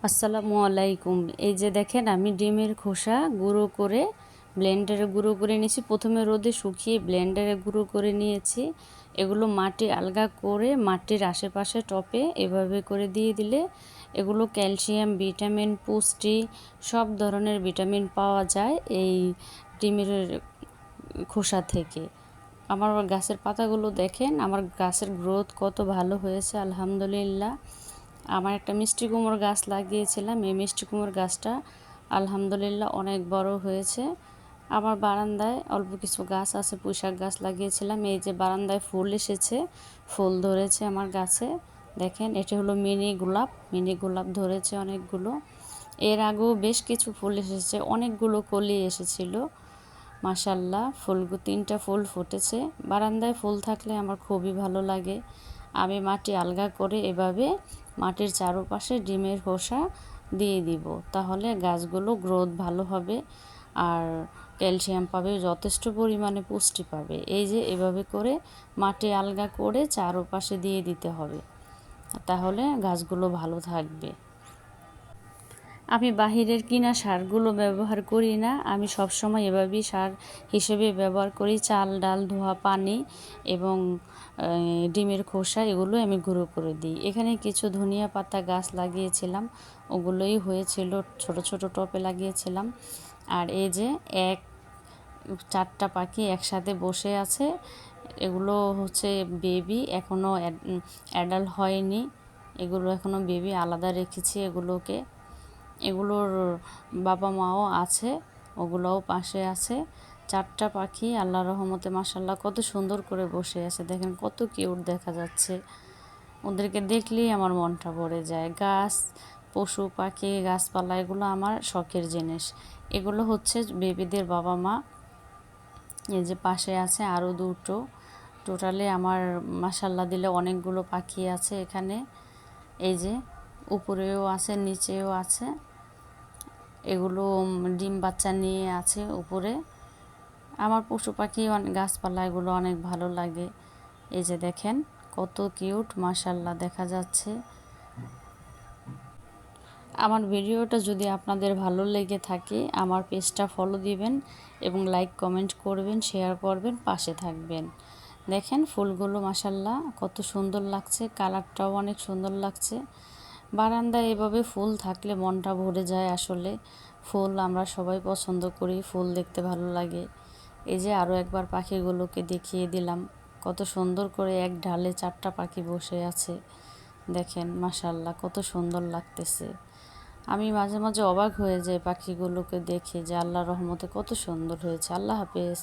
আসসালামু আলাইকুম। এই যে দেখেন আমি ডিমের খোসা গুঁড়ো করে ব্লেন্ডারে গুঁড়ো করে নিয়েছি। প্রথমে রোদে শুকিয়ে ব্লেন্ডারে গুঁড়ো করে নিয়েছি। এগুলো মাটি আলগা করে মাটির আশেপাশে টপে এভাবে করে দিয়ে দিলে এগুলো ক্যালসিয়াম, ভিটামিন, পুষ্টি সব ধরনের ভিটামিন পাওয়া যায় এই ডিমের খোসা থেকে। আমার গাছের পাতাগুলো দেখেন, আমার গাছের গ্রোথ কত ভালো হয়েছে আলহামদুলিল্লাহ। আমার একটা মিষ্টি কুমড়োর গাছ লাগিয়েছিলাম, এই মিষ্টি কুমড়োর গাছটা আলহামদুলিল্লাহ অনেক বড় হয়েছে। আমার বারান্দায় অল্প কিছু গাছ আছে, পুঁইশাক গাছ লাগিয়েছিলাম। এই যে বারান্দায় ফুল এসেছে, ফুল ধরেছে আমার গাছে। দেখেন এটা হলো মিনি গোলাপ ধরেছে অনেকগুলো। এর আগেও বেশ কিছু ফুল এসেছে, অনেকগুলো কলি এসেছিল। মাশাল্লাহ তিনটা ফুল ফুটেছে। বারান্দায় ফুল থাকলে আমার খুবই ভালো লাগে। আমি মাটি আলগা করে এভাবে মাটির চারপাশে ডিমের খোসা দিয়ে দিব, তাহলে গাছগুলো গ্রোথ ভালো হবে আর ক্যালসিয়াম পাবে, যথেষ্ট পরিমাণে পুষ্টি পাবে। এই যে এভাবে করে মাটি আলগা করে চারপাশে দিয়ে দিতে হবে, তাহলে গাছগুলো ভালো থাকবে। আমি বাহিরের কিনা সারগুলো ব্যবহার করি না, আমি সবসময় এভাবেই সার হিসেবে ব্যবহার করি। চাল ডাল ধোয়া পানি এবং ডিমের খোসা এগুলো আমি গুঁড়ো করে দিই। এখানে কিছু ধনিয়া পাতা গাছ লাগিয়েছিলাম, ওগুলোই হয়েছিল, ছোট ছোট টবে লাগিয়েছিলাম। আর এই যে চারটা পাখি একসাথে বসে আছে, এগুলো হচ্ছে বেবি, এখনও অ্যাডাল্ট হয়নি। এগুলো এখনও বেবি, আলাদা রেখেছি এগুলোকে। এগুলোর বাবা মাও আছে, ওগুলোও পাশে আছে। চারটা পাখি আল্লাহর রহমতে মাশাল্লাহ কত সুন্দর করে বসে আছে, দেখেন কত কিউট দেখা যাচ্ছে। ওদেরকে দেখলেই আমার মনটা ভরে যায়। গাছ, পশু পাখি, গাছপালা এগুলো আমার শখের জিনিস। এগুলো হচ্ছে বেবিদের বাবা মা। এই যে পাশে আছে আরও দুটো। টোটালে আমার মাশাল্লাহ দিলে অনেকগুলো পাখি আছে এখানে। এই যে উপরেও আছে, নিচেও আছে। এগুলো ডিম বাচ্চা নিয়ে আছে উপরে। আমার পশু পাখি গাছপালা এগুলো অনেক ভালো লাগে। এই যে দেখেন কত কিউট মাশাল্লাহ দেখা যাচ্ছে। আমার ভিডিওটা যদি আপনাদের ভালো লেগে থাকে আমার পেজটা ফলো দিবেন এবং লাইক কমেন্ট করবেন, শেয়ার করবেন, পাশে থাকবেন। দেখেন ফুলগুলো মাশাল্লাহ কত সুন্দর লাগছে, কালারটাও অনেক সুন্দর লাগছে। বারান্দায় এভাবে ফুল থাকলে মনটা ভরে যায়। আসলে ফুল আমরা সবাই পছন্দ করি, ফুল দেখতে ভালো লাগে। এই যে আরও একবার পাখিগুলোকে দেখিয়ে দিলাম, কত সুন্দর করে এক ঢালে চারটা পাখি বসে আছে। দেখেন মাশাল্লাহ কত সুন্দর লাগতেছে। আমি মাঝে মাঝে অবাক হয়ে যাই পাখিগুলোকে দেখে যে আল্লাহর রহমতে কত সুন্দর হয়েছে। আল্লাহ হাফেজ।